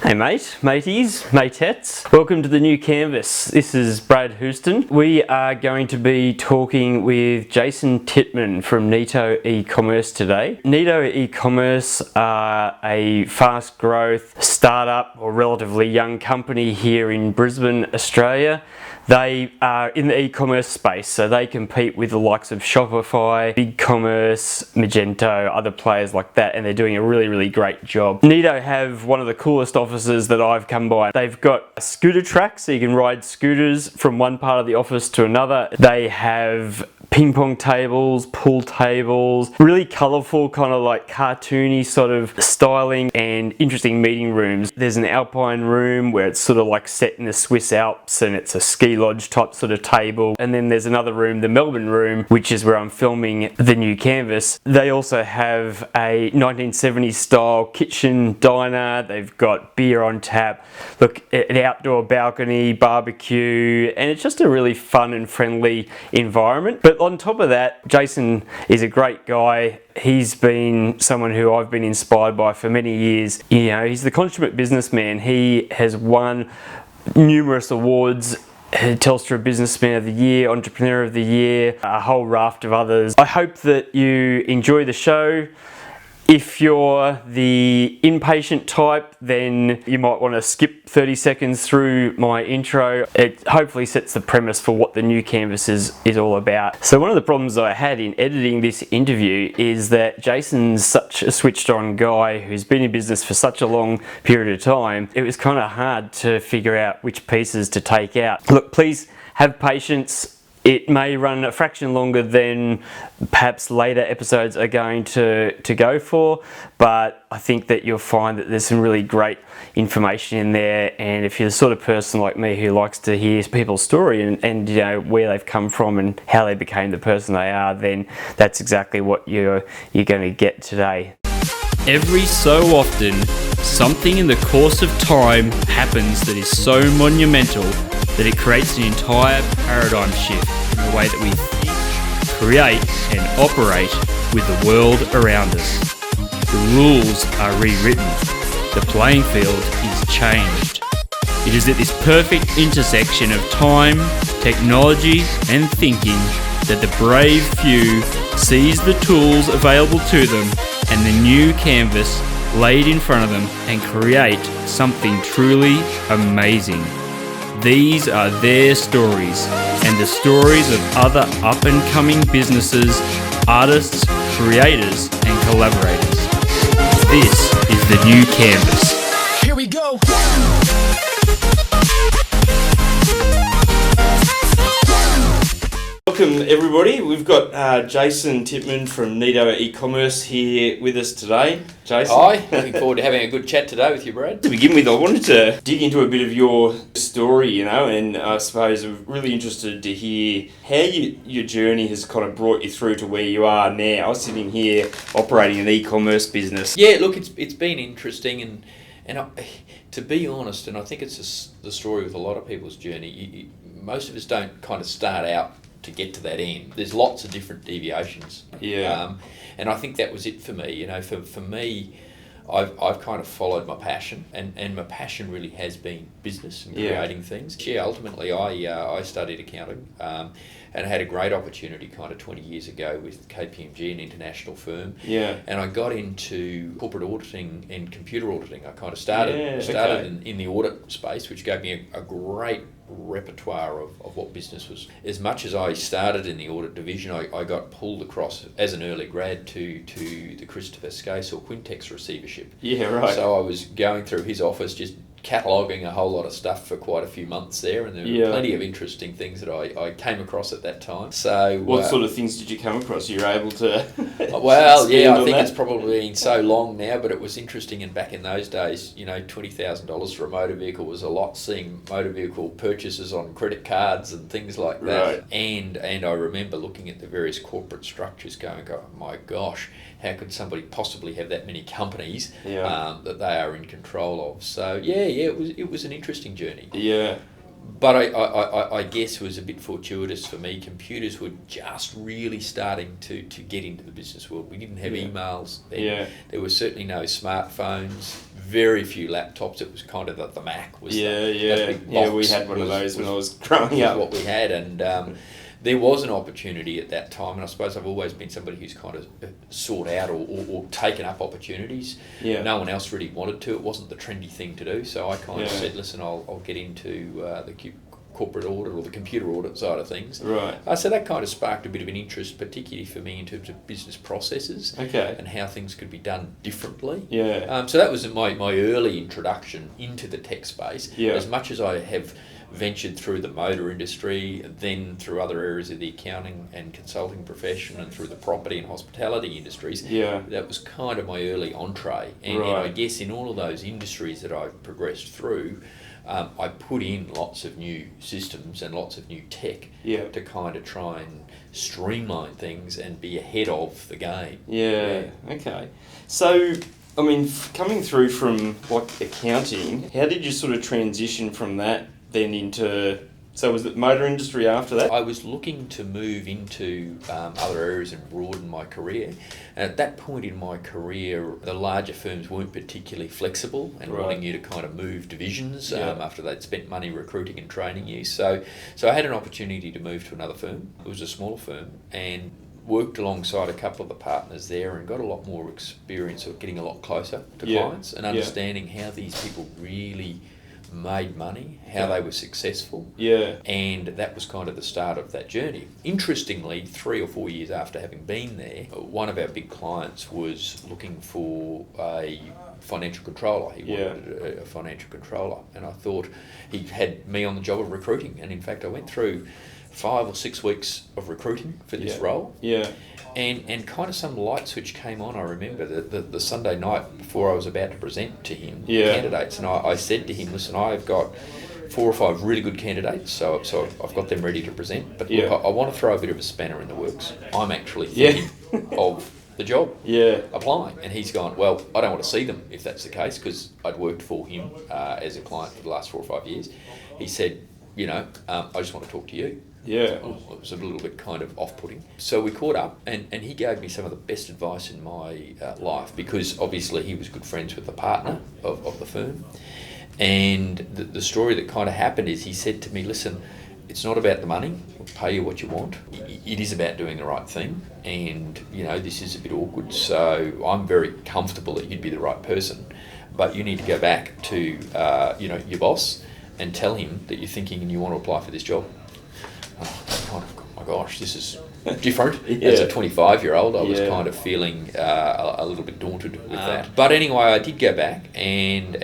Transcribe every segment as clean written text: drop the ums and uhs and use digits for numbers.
Hey mate, mateys, matettes. Welcome to the new canvas. This is Brad Houston. We are going to be talking with Jason Titman from NETO Ecommerce today. NETO Ecommerce are a fast growth startup or relatively young company here in Brisbane, Australia. They are in the e-commerce space, so they compete with the likes of Shopify, BigCommerce, Magento, other players like that, and they're doing a really great job. NETO have one of the coolest offices that I've come by. They've got a scooter track, so you can ride scooters from one part of the office to another. They have ping pong tables, pool tables, really colourful, kind of like cartoony sort of styling, and interesting meeting rooms. There's an alpine room where it's sort of like set in the Swiss Alps and it's a ski lodge type sort of table. And then there's another room, the Melbourne room, which is where I'm filming the new canvas. They also have a 1970s style kitchen diner. They've got beer on tap, look, an outdoor balcony, barbecue, and it's just a really fun and friendly environment. But on top of that, Jason is a great guy. He's been someone who I've been inspired by for many years. You know, he's the consummate businessman. He has won numerous awards. Telstra Businessman of the Year, Entrepreneur of the Year, a whole raft of others. I hope that you enjoy the show. If you're the impatient type, then you might want to skip 30 seconds through my intro. It hopefully sets the premise for what the new canvas is all about. So one of the problems I had in editing this interview is that Jason's such a switched on guy who's been in business for such a long period of time. It was kind of hard to figure out which pieces to take out. Look, please have patience. It may run a fraction longer than perhaps later episodes are going to go for, but I think that you'll find that there's some really great information in there. And if you're the sort of person like me who likes to hear people's story and you know where they've come from and how they became the person they are, then that's exactly what you're going to get today. Every so often, something in the course of time happens that is so monumental that it creates an entire paradigm shift in the way that we think, create and operate with the world around us. The rules are rewritten. The playing field is changed. It is at this perfect intersection of time, technology and thinking that the brave few seize the tools available to them and the new canvas laid in front of them and create something truly amazing. These are their stories and the stories of other up-and-coming businesses, artists, creators and collaborators. This is the new canvas. Here we go. Welcome everybody. We've got Jason Titman from NETO Ecommerce here with us today. Jason. Hi, looking forward to having a good chat today with you, Brad. To begin with, I wanted to dig into a bit of your story, you know, and I suppose I'm really interested to hear how your journey has kind of brought you through to where you are now, sitting here operating an e-commerce business. Yeah, look, it's been interesting, and to be honest, and I think it's the story with a lot of people's journey. Most of us don't kind of start out to get to that end. There's lots of different deviations. Yeah. And I think that was it for me. You know, for me, I've kind of followed my passion, and my passion really has been business and creating things. Yeah, ultimately I studied accounting and had a great opportunity kind of 20 years ago with KPMG, an international firm. Yeah. And I got into corporate auditing and computer auditing. I kind of started in the audit space, which gave me a great repertoire of what business was. As much as I started in the audit division, I got pulled across as an early grad to the Christopher Skase or Quintex receivership. Yeah, right. So I was going through his office just cataloguing a whole lot of stuff for quite a few months there, and there were plenty of interesting things that I came across at that time. So what sort of things did you come across you were able to well, yeah, I think it's probably been so long now, but it was interesting. And back in those days, you know, $20,000 for a motor vehicle was a lot. Seeing motor vehicle purchases on credit cards and things like that. Right. And I remember looking at the various corporate structures going, oh my gosh, how could somebody possibly have that many companies that they are in control of? So yeah, it was an interesting journey. Yeah. But I guess it was a bit fortuitous for me. Computers were just really starting to get into the business world. We didn't have emails then. There were certainly no smartphones, very few laptops. It was kind of the Mac was that big box. We had one of those when I was growing up. What we had, and there was an opportunity at that time, and I suppose I've always been somebody who's kind of sought out or taken up opportunities. No one else really wanted to. It wasn't the trendy thing to do, so I kind of said, listen, I'll get into the corporate audit or the computer audit side of things. Right. So that kind of sparked a bit of an interest, particularly for me in terms of business processes and how things could be done differently. So that was my early introduction into the tech space. As much as I have ventured through the motor industry, then through other areas of the accounting and consulting profession, and through the property and hospitality industries. That was kind of my early entree. And I guess in all of those industries that I've progressed through, I put in lots of new systems and lots of new tech to kind of try and streamline things and be ahead of the game. Okay. So, I mean, coming through from accounting, how did you sort of transition from that then into... So was it motor industry after that? I was looking to move into other areas and broaden my career. And at that point in my career, the larger firms weren't particularly flexible and wanting you to kind of move divisions after they'd spent money recruiting and training you. So I had an opportunity to move to another firm. It was a smaller firm, and worked alongside a couple of the partners there and got a lot more experience of getting a lot closer to clients and understanding how these people really made money, how they were successful, and that was kind of the start of that journey. Interestingly, 3 or 4 years after having been there, one of our big clients was looking for a financial controller. He wanted a financial controller, and I thought he had me on the job of recruiting, and in fact I went through 5 or 6 weeks of recruiting for this role. And kind of some light switch came on. I remember the Sunday night before I was about to present to him candidates, and I said to him, listen, I've got 4 or 5 really good candidates, so I've got them ready to present, but look, I want to throw a bit of a spanner in the works. I'm actually thinking of the job, applying. And he's gone, well, I don't want to see them if that's the case, because I'd worked for him as a client for the last 4 or 5 years. He said, I just want to talk to you. It was a little bit kind of off-putting. So we caught up, and he gave me some of the best advice in my life, because obviously he was good friends with the partner of the firm. And the story that kind of happened is he said to me, listen, it's not about the money, we'll pay you what you want. It is about doing the right thing, and this is a bit awkward, so I'm very comfortable that you'd be the right person, but you need to go back to your boss and tell him that you're thinking and you want to apply for this job. Oh my gosh, this is different. As a 25-year-old, I was kind of feeling a little bit daunted with that. But anyway, I did go back, and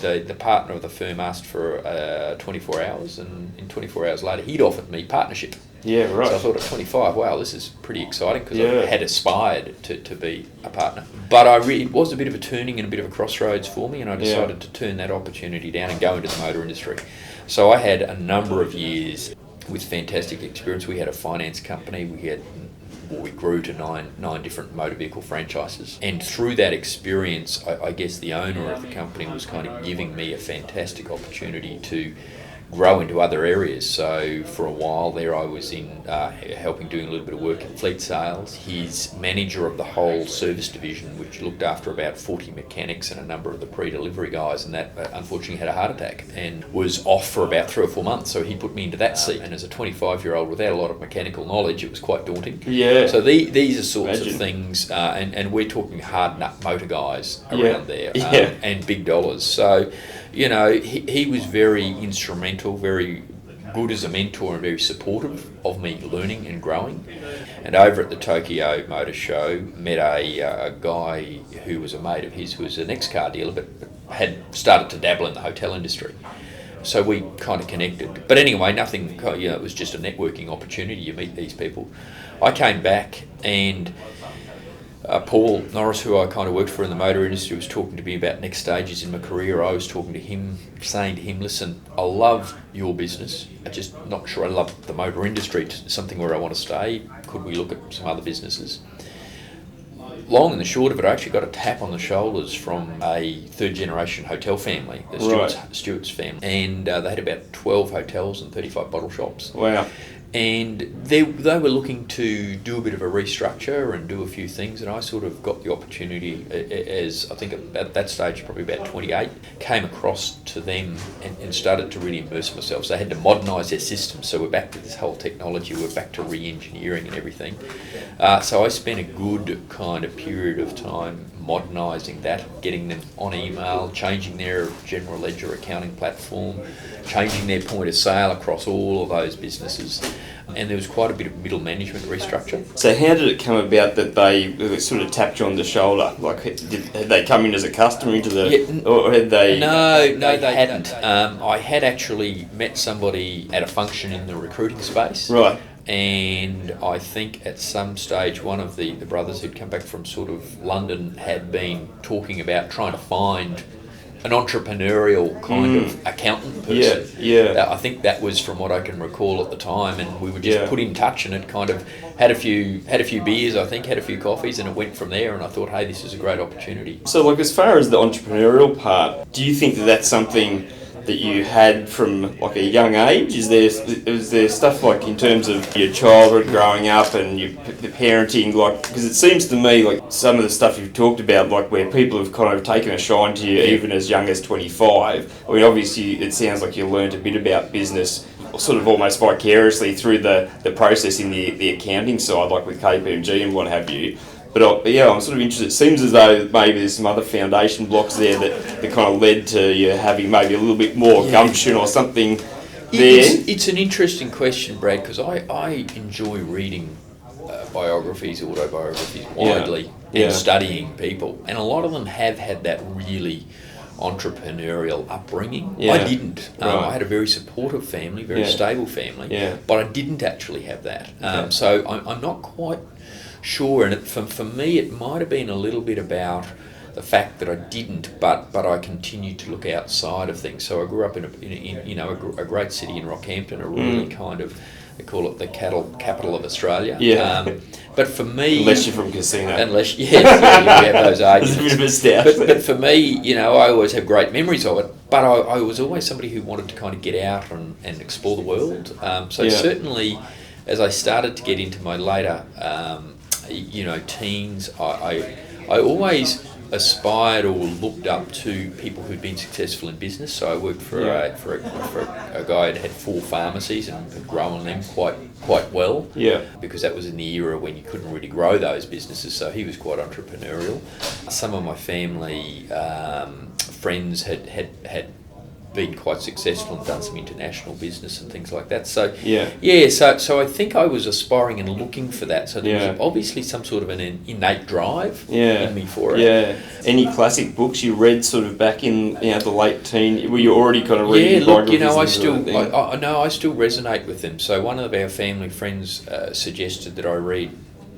the partner of the firm asked for 24 hours, and in 24 hours later, he'd offered me partnership. So I thought at 25, wow, this is pretty exciting, because I had aspired to be a partner. But it was a bit of a turning and a bit of a crossroads for me, and I decided to turn that opportunity down and go into the motor industry. So I had a number of years with fantastic experience. We had a finance company. We grew to nine different motor vehicle franchises. And through that experience, I guess the owner of the company was kind of giving me a fantastic opportunity to grow into other areas. So for a while there, I was in helping doing a little bit of work in fleet sales. He's manager of the whole service division, which looked after about 40 mechanics and a number of the pre-delivery guys, and that unfortunately had a heart attack and was off for about 3 or 4 months. So he put me into that seat, and as a 25-year-old without a lot of mechanical knowledge, it was quite daunting. So these are sorts of things, and we're talking hard nut motor guys around there, and big dollars. So he was very instrumental, very good as a mentor, and very supportive of me learning and growing. And over at the Tokyo Motor Show, met a guy who was a mate of his, who was an ex-car dealer, but had started to dabble in the hotel industry. So we kind of connected. But anyway, nothing, it was just a networking opportunity. You meet these people. I came back, and Paul Norris, who I kind of worked for in the motor industry, was talking to me about next stages in my career. I was talking to him, saying to him, listen, I love your business. I'm just not sure I love the motor industry. It's something where I want to stay. Could we look at some other businesses? long and the short of it, I actually got a tap on the shoulders from a third-generation hotel family, the Stewart's family, and they had about 12 hotels and 35 bottle shops. Wow. And they were looking to do a bit of a restructure and do a few things, and I sort of got the opportunity, as I think at that stage, probably about 28, came across to them and started to really immerse myself. So they had to modernise their systems, so we're back to this whole technology, we're back to re-engineering and everything. So I spent a good kind of period of time modernising that, getting them on email, changing their general ledger accounting platform, changing their point of sale across all of those businesses. And there was quite a bit of middle management restructure. So how did it come about that they sort of tapped you on the shoulder? Like, had they come in as a customer into the... or had they... No, they hadn't. I had actually met somebody at a function in the recruiting space. Right. And I think at some stage one of the brothers who'd come back from sort of London had been talking about trying to find an entrepreneurial kind of accountant person. Yeah. I think that was from what I can recall at the time, and we were just put in touch, and it kind of had a few beers, I think, had a few coffees, and it went from there, and I thought, hey, this is a great opportunity. So, like, as far as the entrepreneurial part, do you think that that's something that you had from like a young age? Is there stuff like in terms of your childhood growing up and the parenting, like, because it seems to me like some of the stuff you've talked about, like where people have kind of taken a shine to you even as young as 25. I mean, obviously it sounds like you learned a bit about business sort of almost vicariously through the process in the accounting side, like with KPMG and what have you. But I'm sort of interested. It seems as though maybe there's some other foundation blocks there that kind of led to you having maybe a little bit more gumption or something there. It's an interesting question, Brad, because I enjoy reading biographies, autobiographies widely and studying people. And a lot of them have had that really entrepreneurial upbringing. I didn't. I had a very supportive family, very stable family, but I didn't actually have that. So I'm not quite sure, and for me it might have been a little bit about the fact that I didn't, but I continued to look outside of things. So I grew up in a great city in Rockhampton, a really kind of, they call it the cattle capital of Australia. But for me, unless you're from Casino, you have those arguments. There's a bit of a stoush. But for me, I always have great memories of it. But I was always somebody who wanted to kind of get out and explore the world. Certainly, as I started to get into my later teens, I always aspired or looked up to people who'd been successful in business. So I worked for a guy that had 4 pharmacies and had grown them quite well. Because that was in the era when you couldn't really grow those businesses. So he was quite entrepreneurial. Some of my family friends had been quite successful and done some international business and things like that. So so I think I was aspiring and looking for that. So there was obviously some sort of an innate drive in me for it. Any classic books you read sort of back in the late teen? Were you already kind of reading biographies? I still resonate with them. So one of our family friends suggested that I read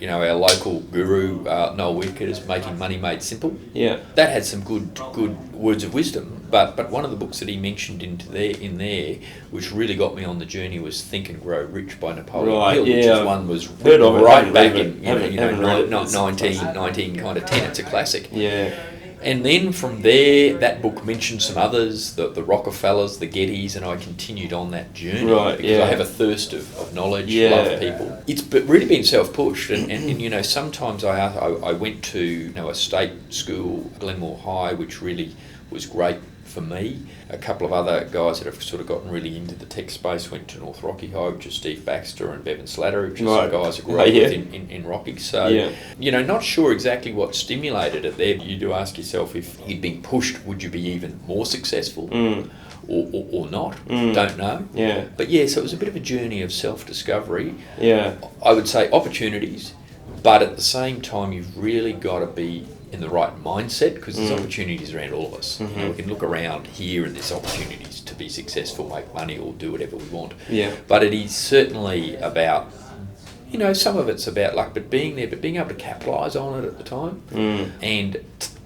our local guru, Noel Whitaker's Making Money Made Simple. That had some good words of wisdom. But one of the books that he mentioned in there, which really got me on the journey, was Think and Grow Rich by Napoleon Hill, which is one was right back in 1910 kind of 10. It's a classic. And then from there, that book mentioned some others, the Rockefellers, the Gettys, and I continued on that journey because I have a thirst of knowledge, love people. It's really been self-pushed, and sometimes I went to a state school, Glenmore High, which really was great for me. A couple of other guys that have sort of gotten really into the tech space went to North Rocky High, which is Steve Baxter and Bevan Slattery, which is some guys I grew up with in Rocky. So, not sure exactly what stimulated it there. You do ask yourself, if you'd been pushed, would you be even more successful or not? Don't know. But so it was a bit of a journey of self-discovery. I would say opportunities, but at the same time, you've really got to be in the right mindset, because there's opportunities around all of us. We can look around here and there's opportunities to be successful, make money, or do whatever we want. But it is certainly about, some of it's about luck, but being there, but being able to capitalise on it at the time. And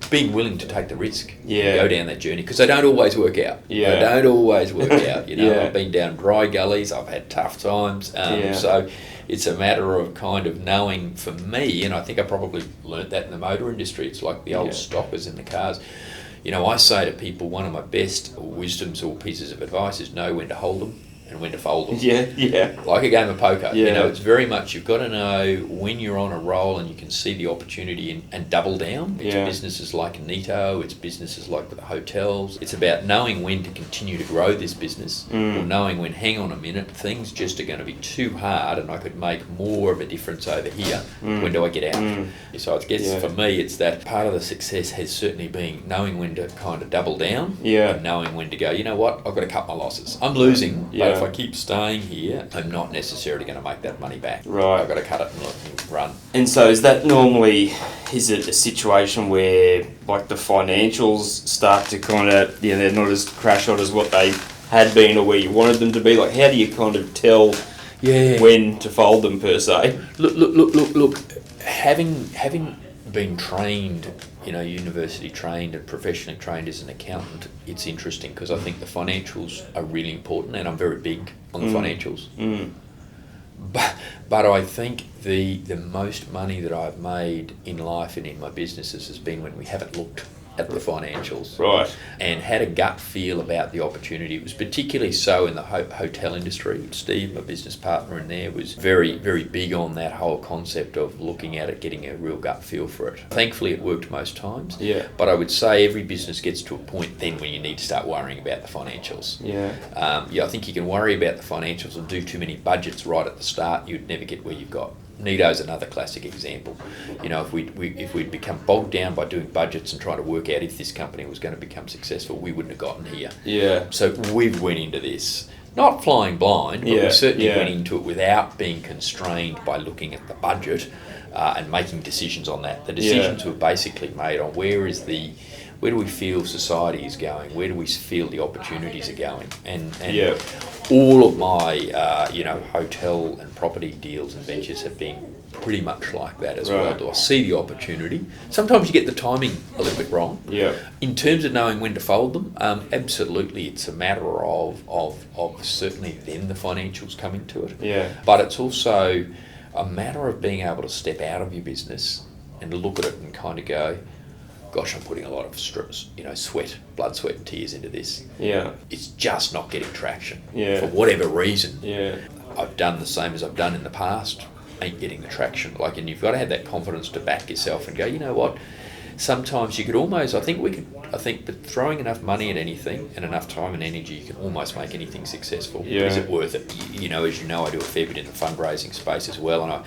being willing to take the risk, Yeah. go down that journey, because they don't always work out. Yeah. They don't always work out. Yeah. I've been down dry gullies, I've had tough times, so it's a matter of kind of knowing, for me, and I think I probably learnt that in the motor industry. It's like the old stoppers in the cars. I say to people, one of my best wisdoms or pieces of advice is know when to hold them and when to fold them. Yeah. Like a game of poker. Yeah. It's very much, you've got to know when you're on a roll and you can see the opportunity and double down. It's businesses like NETO, it's businesses like the hotels. It's about knowing when to continue to grow this business, or knowing when, hang on a minute, things just are going to be too hard and I could make more of a difference over here. When do I get out? So I guess for me, it's that part of the success has certainly been knowing when to kind of double down, and knowing when to go, you know what, I've got to cut my losses. I'm losing, but if I keep staying here, I'm not necessarily going to make that money back. Right. I've got to cut it and let it run. And so is that normally, is it a situation where like the financials start to kind of, they're not as crash hot as what they had been or where you wanted them to be? Like, how do you kind of tell when to fold them, per se? Look. Having been trained, university trained and professionally trained as an accountant, it's interesting because I think the financials are really important, and I'm very big on the financials. But I think the most money that I've made in life and in my businesses has been when we haven't looked at the financials, right, and had a gut feel about the opportunity. It was particularly so in the hotel industry. Steve, my business partner in there, was very, very big on that whole concept of looking at it, getting a real gut feel for it. Thankfully, it worked most times. But I would say every business gets to a point then when you need to start worrying about the financials. I think you can worry about the financials and do too many budgets right at the start. You'd never get where you've got. NETO's another classic example. If we'd become bogged down by doing budgets and trying to work out if this company was going to become successful, we wouldn't have gotten here. So we went into this not flying blind, but we certainly went into it without being constrained by looking at the budget and making decisions on that. The decisions were basically made on where do we feel society is going, where do we feel the opportunities are going, and all of my hotel and property deals and ventures have been pretty much like that as well. Do I see the opportunity? Sometimes you get the timing a little bit wrong. In terms of knowing when to fold them, absolutely, it's a matter of certainly then the financials coming to it. But it's also a matter of being able to step out of your business and look at it and kind of go, gosh, I'm putting a lot of stress, blood, sweat and tears into this. It's just not getting traction for whatever reason. I've done the same as I've done in the past, ain't getting the traction. And you've got to have that confidence to back yourself and go, you know what, sometimes you could almost, I think but throwing enough money at anything and enough time and energy, you can almost make anything successful. Is it worth it? As you know, I do a fair bit in the fundraising space as well, and I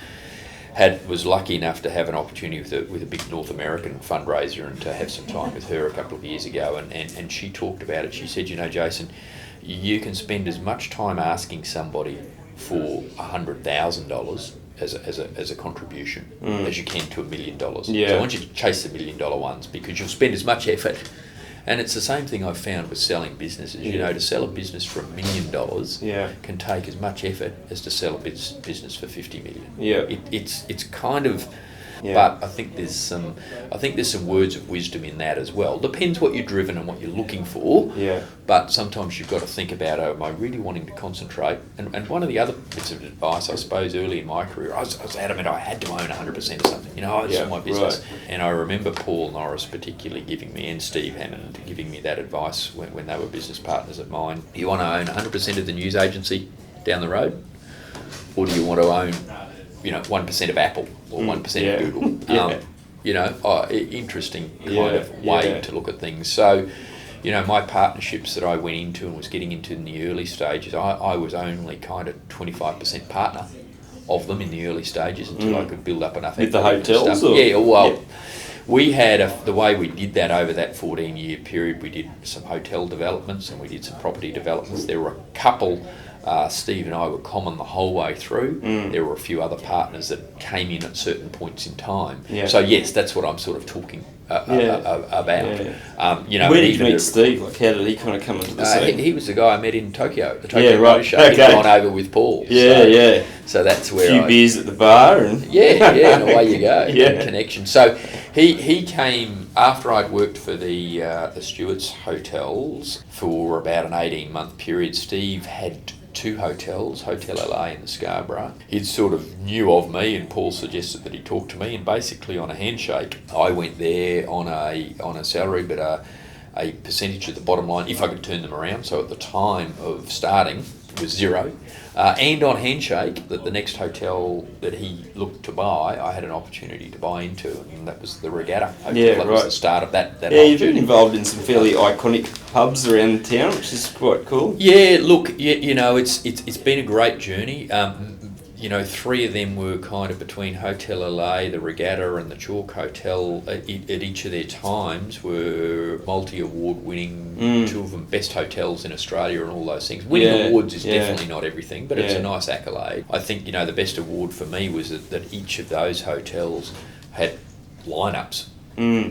was lucky enough to have an opportunity with a big North American fundraiser and to have some time with her a couple of years ago, and she talked about it. She said, Jason, you can spend as much time asking somebody for $100,000 as a contribution as you can to $1 million. So I want you to chase the $1 million ones, because you'll spend as much effort. And it's the same thing I've found with selling businesses. To sell a business for $1 million can take as much effort as to sell a business for $50 million. It's kind of, but I think there's some words of wisdom in that as well. Depends what you're driven and what you're looking for. But sometimes you've got to think about, am I really wanting to concentrate? And one of the other bits of advice, I suppose, early in my career, I was adamant I had to own 100% of something. This is my business. And I remember Paul Norris particularly giving me, and Steve Hammond giving me that advice when they were business partners of mine. You want to own 100% of the news agency down the road? Or do you want to own 1% of Apple or 1% of Google? Interesting kind of way to look at things. So, my partnerships that I went into and was getting into in the early stages, I was only kind of 25% partner of them in the early stages until I could build up enough. With the hotels? We had the way we did that over that 14-year period. We did some hotel developments and we did some property developments. There were a couple. Steve and I were common the whole way through. There were a few other partners that came in at certain points in time. So yes, that's what I'm sort of talking about. Where did you meet Steve? Like, how did he kind of come into the scene? He was the guy I met in Tokyo, the Tokyo right. Motor Show. Okay. He'd gone over with Paul. So that's where a few beers at the bar and and away you go. Yeah. Connection. So he came after I'd worked for the Stewart's Hotels for about an 18-month period. Steve had 2 hotels, Hotel LA and the Scarborough. He'd sort of knew of me, and Paul suggested that he talk to me, and basically on a handshake, I went there on a salary, but a percentage of the bottom line if I could turn them around. So at the time of starting it was 0. And on handshake, that the next hotel that he looked to buy, I had an opportunity to buy into, and that was the Regatta Hotel. That was the start of that you've been involved in some fairly iconic pubs around town, which is quite cool. Yeah, look, it's been a great journey. 3 of them were kind of between Hotel LA, the Regatta and the Chalk Hotel. At each of their times were multi-award winning, 2 of them best hotels in Australia and all those things. Winning awards is definitely not everything, but it's a nice accolade. I think, the best award for me was that each of those hotels had lineups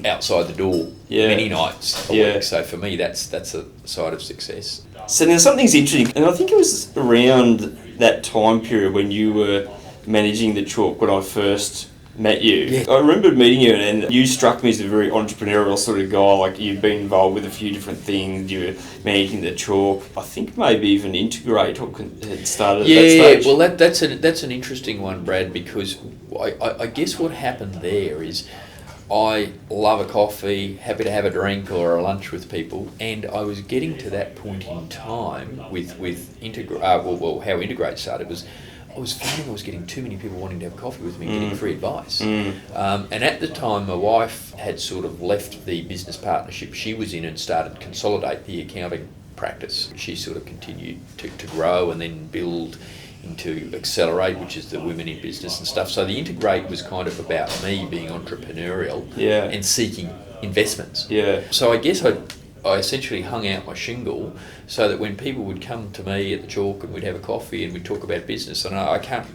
outside the door many nights a week. So for me, that's a side of success. So now something's interesting, and I think it was around that time period when you were managing the Chalk when I first met you. Yeah. I remember meeting you, and you struck me as a very entrepreneurial sort of guy. Like, you'd been involved with a few different things. You were managing the Chalk. I think maybe even Integrate had started at that stage. Well, that's an interesting one, Brad, because I guess what happened there is I love a coffee, happy to have a drink or a lunch with people, and I was getting to that point in time with how Integrate started was I was finding I was getting too many people wanting to have coffee with me, getting free advice. And at the time, my wife had sort of left the business partnership she was in and started to consolidate the accounting practice. She sort of continued to grow and then build into Accelerate, which is the women in business and stuff. So the Integrate was kind of about me being entrepreneurial and seeking investments. So I guess I essentially hung out my shingle so that when people would come to me at the Chalk and we'd have a coffee and we'd talk about business, and I can't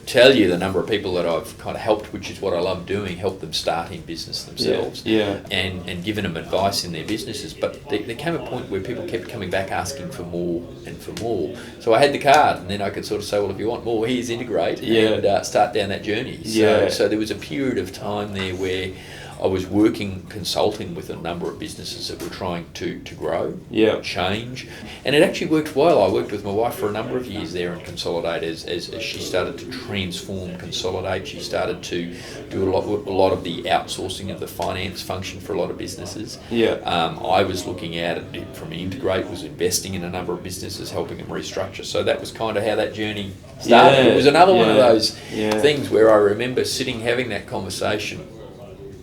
tell you the number of people that I've kind of helped, which is what I love doing, help them start in business themselves and giving them advice in their businesses. But there came a point where people kept coming back asking for more and for more. So I had the card, and then I could sort of say, well, if you want more, here's Integrate, and start down that journey. So there was a period of time there where I was consulting with a number of businesses that were trying to grow, change, and it actually worked well. I worked with my wife for a number of years there in Consolidate as she started to transform Consolidate. She started to do a lot of the outsourcing of the finance function for a lot of businesses. I was looking at it from Integrate, was investing in a number of businesses, helping them restructure. So that was kind of how that journey started. It was another one of those things where I remember sitting having that conversation,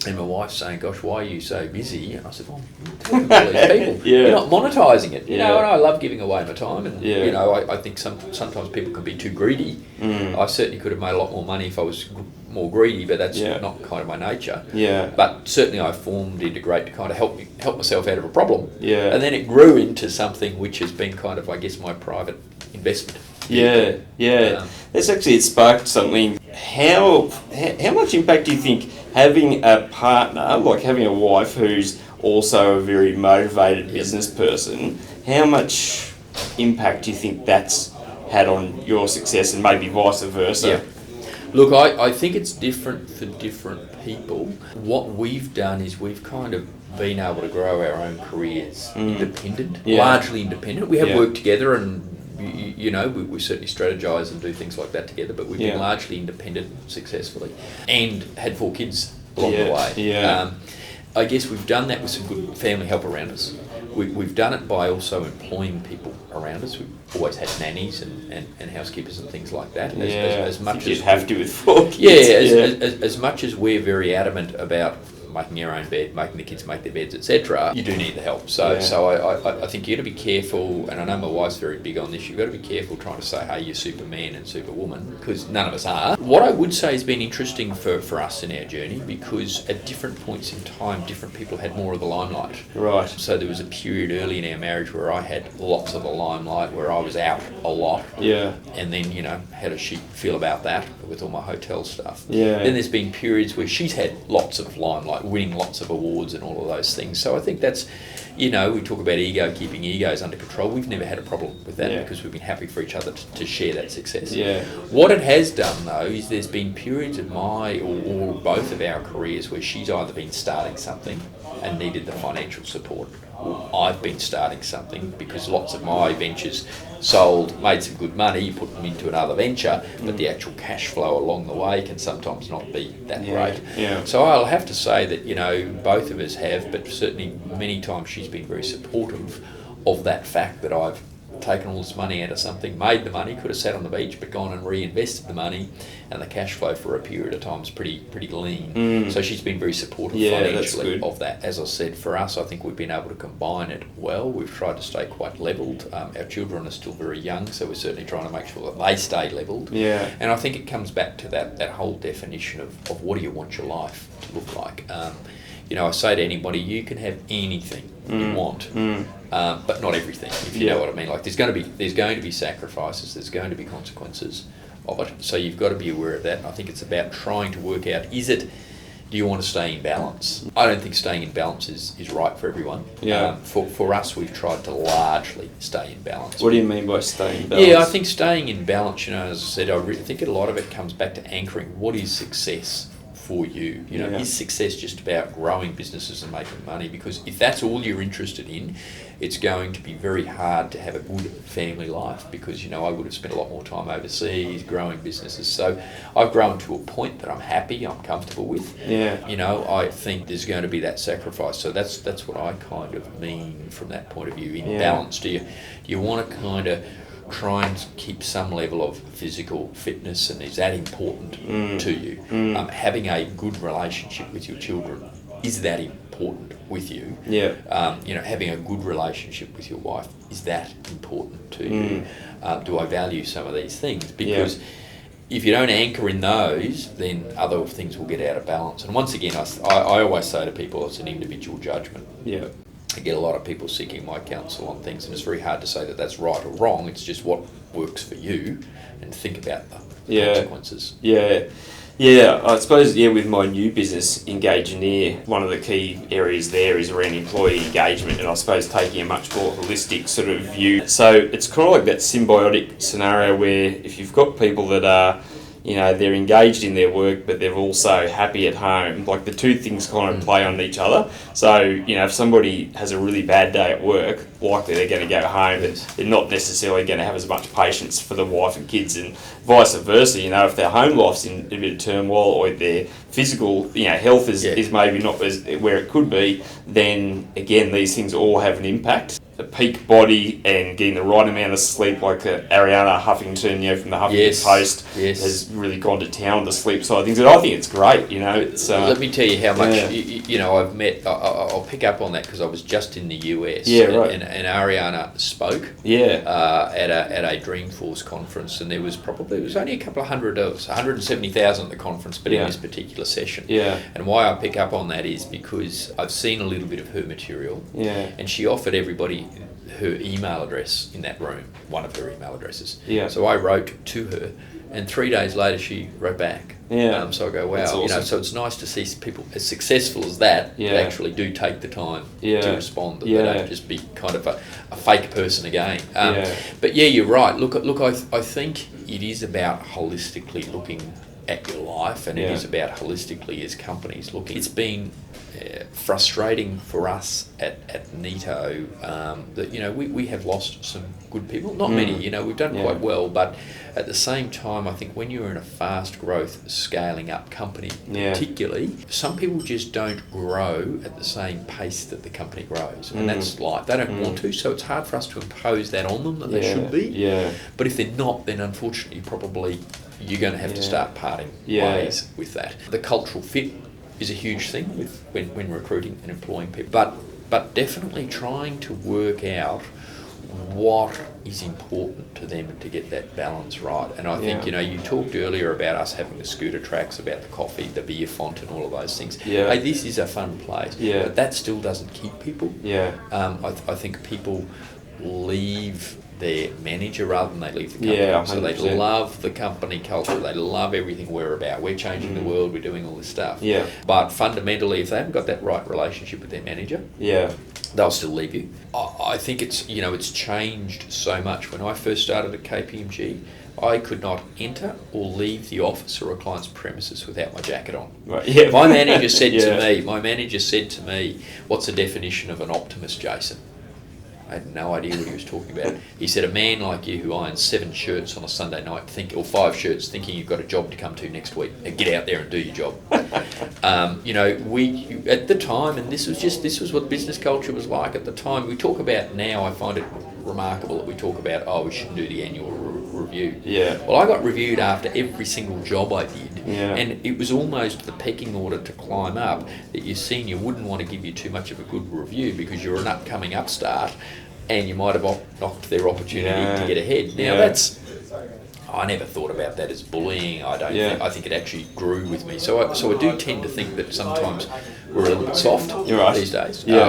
and my wife saying, "Gosh, why are you so busy?" And I said, "Well, I'm talking to all these people. You're not monetising it, and I love giving away my time, and I think sometimes people can be too greedy. I certainly could have made a lot more money if I was more greedy, but that's not kind of my nature. But certainly I formed Integrate to kind of help myself out of a problem, and then it grew into something which has been kind of, I guess, my private investment. That's actually, it sparked something. How much impact do you think having a partner, like having a wife who's also a very motivated business person, how much impact do you think that's had on your success, and maybe vice versa? Look, I think it's different for different people. What we've done is we've kind of been able to grow our own careers independent, largely independent. We have worked together, and we certainly strategise and do things like that together, but we've been largely independent successfully, and had 4 kids along the way. I guess we've done that with some good family help around us. We've done it by also employing people around us. We've always had nannies and housekeepers and things like that. As much as you'd have to with 4 kids. As much as we're very adamant about making our own bed, making the kids make their beds, etc., you do need the help. So I think you've got to be careful, and I know my wife's very big on this, you've got to be careful trying to say, hey, you're Superman and Superwoman, because none of us are. What I would say has been interesting for us in our journey, because at different points in time, different people had more of the limelight. Right. So there was a period early in our marriage where I had lots of the limelight, where I was out a lot. And then, how does she feel about that with all my hotel stuff? Then there's been periods where she's had lots of limelight, winning lots of awards and all of those things. So I think that's, we talk about ego, keeping egos under control. We've never had a problem with that because we've been happy for each other to share that success. Yeah. What it has done, though, is there's been periods of my or both of our careers where she's either been starting something and needed the financial support, or I've been starting something because lots of my ventures sold, made some good money, you put them into another venture, but the actual cash flow along the way can sometimes not be that great. Yeah. So I'll have to say that, both of us have, but certainly many times she's been very supportive of that fact that I've taken all this money out of something, made the money, could have sat on the beach, but gone and reinvested the money, and the cash flow for a period of time is pretty lean. So she's been very supportive financially of that. As I said, for us, I think we've been able to combine it well. We've tried to stay quite levelled. Our children are still very young, so we're certainly trying to make sure that they stay levelled. Yeah. And I think it comes back to that whole definition of what do you want your life to look like. I say to anybody, you can have anything you want, but not everything, if you know what I mean. Like there's going to be sacrifices, there's going to be consequences of it. So you've got to be aware of that. And I think it's about trying to work out, do you want to stay in balance? I don't think staying in balance is right for everyone. Yeah. For us, we've tried to largely stay in balance. What do you mean by staying in balance? Yeah, I think staying in balance, as I said, I think a lot of it comes back to anchoring what is success for you. Is success just about growing businesses and making money? Because if that's all you're interested in, it's going to be very hard to have a good family life, because I would have spent a lot more time overseas growing businesses. So I've grown to a point that I'm happy, I'm comfortable with. I think there's going to be that sacrifice. So that's what I kind of mean from that point of view. In balance, do you want to kind of try and keep some level of physical fitness, and is that important to you? Having a good relationship with your children, is that important with you? Having a good relationship with your wife, is that important to you? Do I value some of these things? Because if you don't anchor in those, then other things will get out of balance. And once again, I always say to people, it's an individual judgment. I get a lot of people seeking my counsel on things, and it's very hard to say that that's right or wrong. It's just what works for you, and think about the consequences. I suppose, with my new business, Engagineer, one of the key areas there is around employee engagement, and I suppose taking a much more holistic sort of view. So it's kind of like that symbiotic scenario where if you've got people that are, they're engaged in their work, but they're also happy at home. Like the two things kind of play on each other. So, if somebody has a really bad day at work, likely they're going to go home and they're not necessarily going to have as much patience for the wife and kids, and vice versa. If their home life's in a bit of turmoil, or their physical, health is maybe not as where it could be, then again, these things all have an impact. A peak body and getting the right amount of sleep, like Ariana Huffington, from the Huffington Post, has really gone to town on the sleep side of things. And I think it's great, It's, let me tell you how much, I've met, I'll pick up on that because I was just in the US. And Ariana spoke at a Dreamforce conference, and it was only a couple of hundred of us, 170,000 at the conference, but in this particular session. And why I pick up on that is because I've seen a little bit of her material, and she offered everybody her email address in that room, one of her email addresses. So I wrote to her, and 3 days later she wrote back. So I go, wow, awesome. So it's nice to see people as successful as that actually do take the time to respond. That they don't just be kind of a fake person again. But you're right. Look, I think it is about holistically looking at your life, and it is about holistically as companies looking. It's been frustrating for us at NETO that we have lost some good people. Not many, we've done quite well, but at the same time, I think when you're in a fast growth, scaling up company, particularly, some people just don't grow at the same pace that the company grows, and that's life. They don't want to, so it's hard for us to impose that on them that they should be. But if they're not, then unfortunately, probably you're going to have to start parting ways with that. The cultural fit is a huge thing when recruiting and employing people, but definitely trying to work out what is important to them and to get that balance right. And I think you talked earlier about us having the scooter tracks, about the coffee, the beer font, and all of those things. Hey, this is a fun place, but that still doesn't keep people. I think people leave their manager rather than they leave the company. Yeah, so they 100%. love the company culture. They love everything we're about. We're changing the world. We're doing all this stuff. Yeah. But fundamentally, if they haven't got that right relationship with their manager, Yeah. they'll still leave you. I think it's changed so much. When I first started at KPMG, I could not enter or leave the office or a client's premises without my jacket on. Right. Yeah. My manager said Yeah. to me, "What's the definition of an optimist, Jason?" I had no idea what he was talking about. He said, "A man like you who irons 7 shirts on a Sunday night, or 5 shirts, thinking you've got a job to come to next week, and get out there and do your job." We at the time, and this was what business culture was like at the time. We talk about now. I find it remarkable that we talk about, we shouldn't do the annual review. Yeah. Well, I got reviewed after every single job I did, Yeah. and it was almost the pecking order to climb up that your senior wouldn't want to give you too much of a good review because you're an upcoming upstart, and you might have knocked their opportunity to get ahead. Now I never thought about that as bullying. I think it actually grew with me. So I do tend to think that sometimes we're a little bit soft these days. Yeah.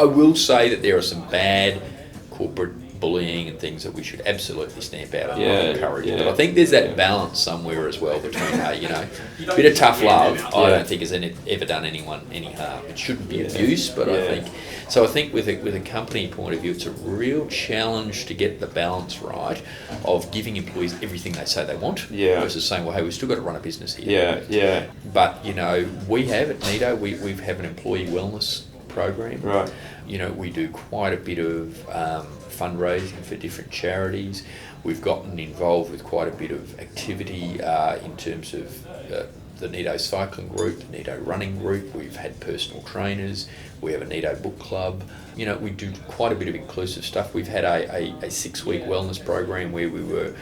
I will say that there are some bad corporate bullying and things that we should absolutely stamp out and not encourage. But I think there's that balance somewhere as well between, a bit of tough love, I don't think has ever done anyone any harm. It shouldn't be abuse, but I think with a company point of view, it's a real challenge to get the balance right of giving employees everything they say they want versus saying, well, hey, we've still got to run a business here. Yeah. But, we have at NETO, we have an employee wellness program. Right. We do quite a bit of fundraising for different charities. We've gotten involved with quite a bit of activity in terms of the NETO cycling group, the NETO running group. We've had personal trainers. We have a NETO book club. We do quite a bit of inclusive stuff. We've had a 6-week wellness program where we were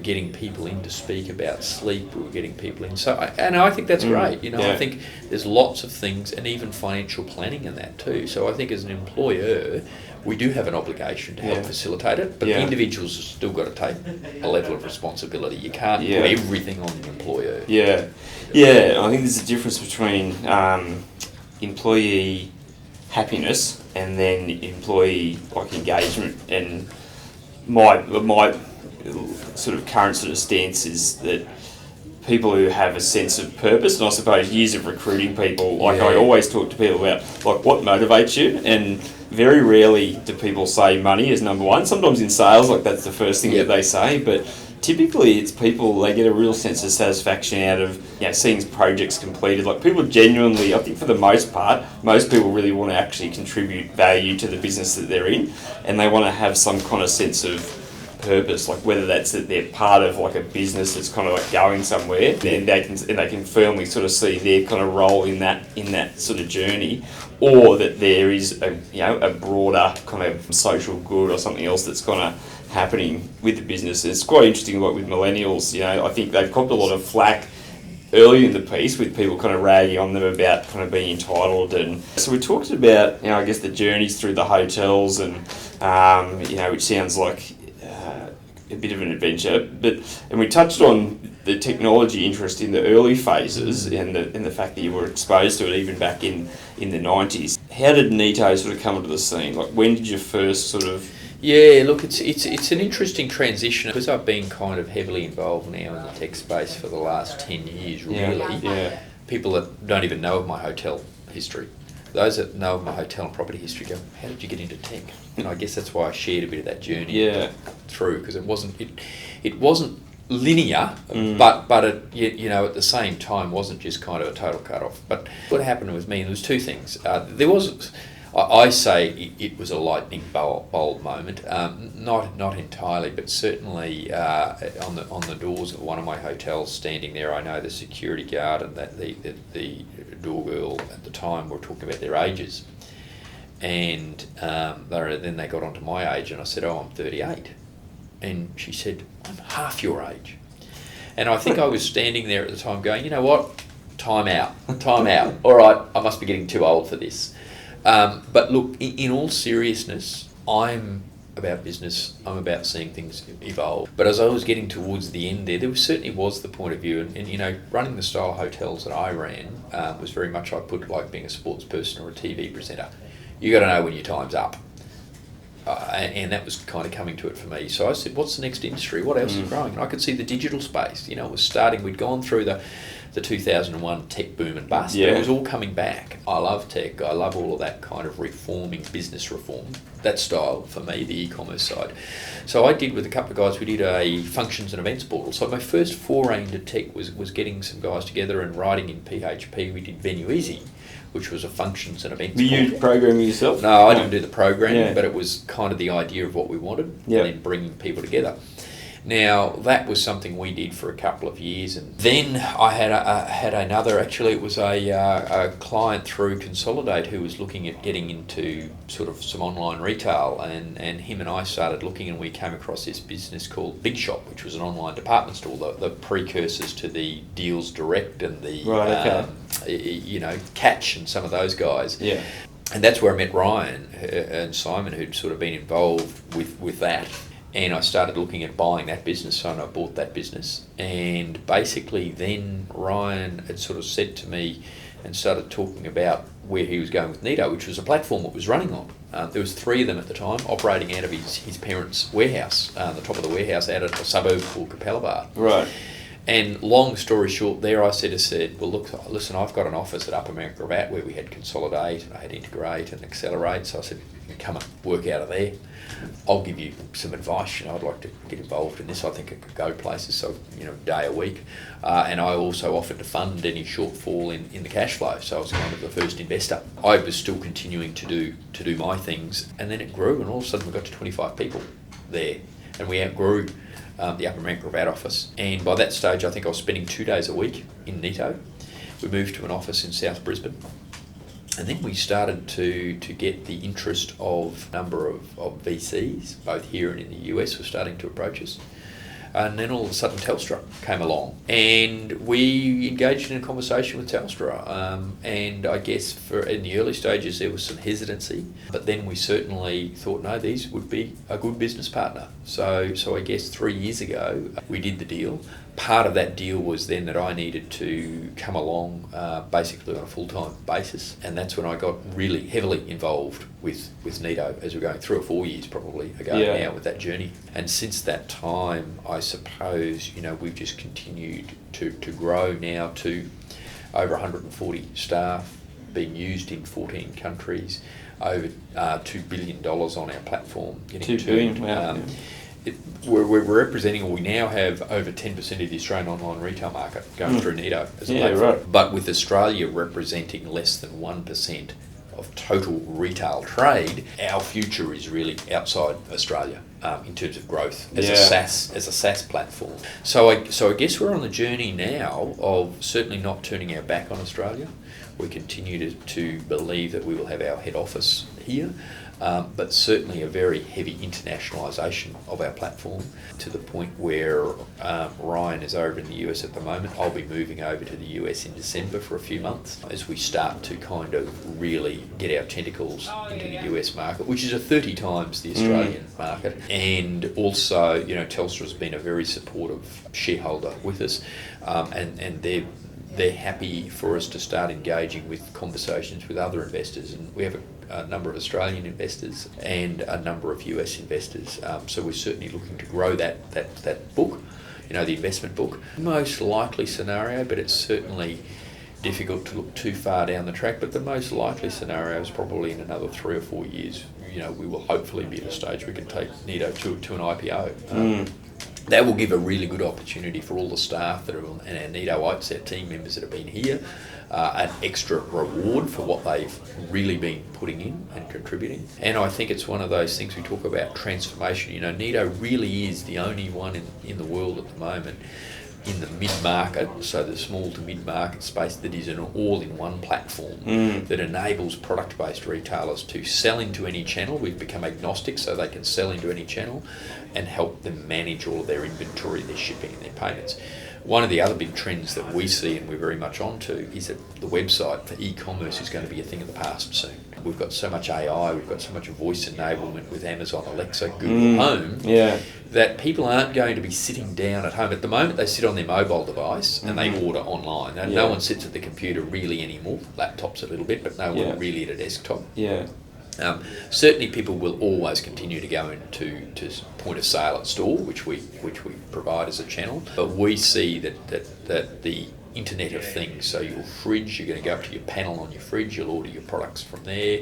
getting people in to speak about sleep. We were getting people in. And I think that's great. I think there's lots of things, and even financial planning in that too. So I think as an employer, we do have an obligation to help facilitate it, but the individuals have still got to take a level of responsibility. You can't put everything on the employer. Yeah. I think there's a difference between employee happiness and then employee engagement. And my sort of current sort of stance is that people who have a sense of purpose, and I suppose years of recruiting people, I always talk to people about what motivates you, and very rarely do people say money is number one. Sometimes in sales, that's the first thing that they say, but typically it's people, they get a real sense of satisfaction out of seeing projects completed. People genuinely, I think for the most part, most people really want to actually contribute value to the business that they're in, and they want to have some kind of sense of purpose, whether that's that they're part of a business that's kind of going somewhere, then they can firmly sort of see their kind of role in that sort of journey, or that there is a broader kind of social good or something else that's kind of happening with the business. It's quite interesting, with millennials. I think they've copped a lot of flack early in the piece with people kind of ragging on them about kind of being entitled. And so we talked about I guess the journeys through the hotels, and which sounds like a bit of an adventure, and we touched on the technology interest in the early phases, and the fact that you were exposed to it even back in the 90s. How did NETO sort of come into the scene? When did you first sort of... Yeah, look, it's an interesting transition, because I've been kind of heavily involved now in the tech space for the last 10 years, really. People that don't even know of my hotel history. Those that know of my hotel and property history go, how did you get into tech? And I guess that's why I shared a bit of that journey through, because it wasn't linear, but it, at the same time wasn't just kind of a total cut-off. But what happened with me, there was two things. I say it was a lightning bolt moment, not entirely, but certainly on the doors of one of my hotels, standing there, I know the security guard and that the door girl at the time were talking about their ages, and then they got onto my age, and I said, I'm 38, and she said, I'm half your age, and I think I was standing there at the time going, you know what, time out, all right, I must be getting too old for this. But look, in all seriousness, I'm about business. I'm about seeing things evolve. But as I was getting towards the end there certainly was the point of view. And running the style of hotels that I ran was very much, I put like being a sports person or a TV presenter. You got to know when your time's up. and that was kind of coming to it for me. So I said, what's the next industry? What else is growing? And I could see the digital space. It was starting. We'd gone through the 2001 tech boom and bust. Yeah. But it was all coming back. I love tech. I love all of that kind of reforming, business reform. That style for me, the e-commerce side. So I did with a couple of guys, we did a functions and events portal. So my first foray into tech was getting some guys together and writing in PHP. We did Venue Easy, which was a functions and events Were portal. you programming yourself? No, I didn't do the programming, Yeah. but it was kind of the idea of what we wanted, Yeah. and then bringing people together. Now, that was something we did for a couple of years, and then I had another, actually it was a client through Consolidate who was looking at getting into sort of some online retail, and him and I started looking, and we came across this business called Big Shop, which was an online department store, the precursors to the Deals Direct and the Catch and some of those guys. Yeah. And that's where I met Ryan and Simon, who'd sort of been involved with that. And I started looking at buying that business, and I bought that business. And basically then Ryan had sort of said to me and started talking about where he was going with NETO, which was a platform it was running on. There was 3 of them at the time, operating out of his parents' warehouse, the top of the warehouse out at a suburb called Capella. Right. And long story short, there I said, well, look, listen, I've got an office at Upper Mount Gravatt where we had Consolidate, and I had Integrate and Accelerate. So I said, come and work out of there. I'll give you some advice. I'd like to get involved in this. I think it could go places. So, day a week. And I also offered to fund any shortfall in the cash flow. So I was kind of the first investor. I was still continuing to do my things, and then it grew, and all of a sudden we got to 25 people there, and we outgrew the Upper Mount Gravatt office. And by that stage, I think I was spending 2 days a week in NETO. We moved to an office in South Brisbane. And then we started to get the interest of a number of VCs, both here and in the US, were starting to approach us. And then all of a sudden Telstra came along, and we engaged in a conversation with Telstra. And I guess in the early stages there was some hesitancy, but then we certainly thought, no, these would be a good business partner. So I guess 3 years ago we did the deal. Part of that deal was then that I needed to come along basically on a full-time basis, and that's when I got really heavily involved with NETO as we're going 3 or 4 years probably ago now with that journey. And since that time, I suppose, we've just continued to grow now to over 140 staff, being used in 14 countries, over $2 billion on our platform. $2 billion, wow. We're representing, or we now have over 10% of the Australian online retail market going through NETO as a platform. Right. But with Australia representing less than 1% of total retail trade, our future is really outside Australia in terms of growth as a SaaS platform. So I guess we're on the journey now of certainly not turning our back on Australia. We continue to believe that we will have our head office here. But certainly a very heavy internationalisation of our platform, to the point where Ryan is over in the US at the moment. I'll be moving over to the US in December for a few months as we start to kind of really get our tentacles into the US market, which is a 30 times the Australian market. And also, Telstra's been a very supportive shareholder with us, and they're happy for us to start engaging with conversations with other investors. And we have a number of Australian investors and a number of US investors. So we're certainly looking to grow that book, the investment book. Most likely scenario, but it's certainly difficult to look too far down the track, but the most likely scenario is probably in another 3 or 4 years. We will hopefully be at a stage we can take NETO to an IPO. That will give a really good opportunity for all the staff that are and our NETO ITSET team members that have been here, an extra reward for what they've really been putting in and contributing. And I think it's one of those things we talk about transformation. NETO really is the only one in the world at the moment in the mid-market, so the small to mid-market space, that is an all-in-one platform that enables product-based retailers to sell into any channel. We've become agnostic, so they can sell into any channel and help them manage all of their inventory, their shipping and their payments. One of the other big trends that we see, and we're very much onto, is that the website for e-commerce is going to be a thing of the past soon. We've got so much AI, we've got so much voice enablement with Amazon Alexa, Google Home, that people aren't going to be sitting down at home. At the moment, they sit on their mobile device and they order online. No one sits at the computer really anymore. Laptops a little bit, but no one really at a desktop. Certainly, people will always continue to go into point of sale at store, which we provide as a channel. But we see that the Internet of Things, so your fridge, you're going to go up to your panel on your fridge, you'll order your products from there.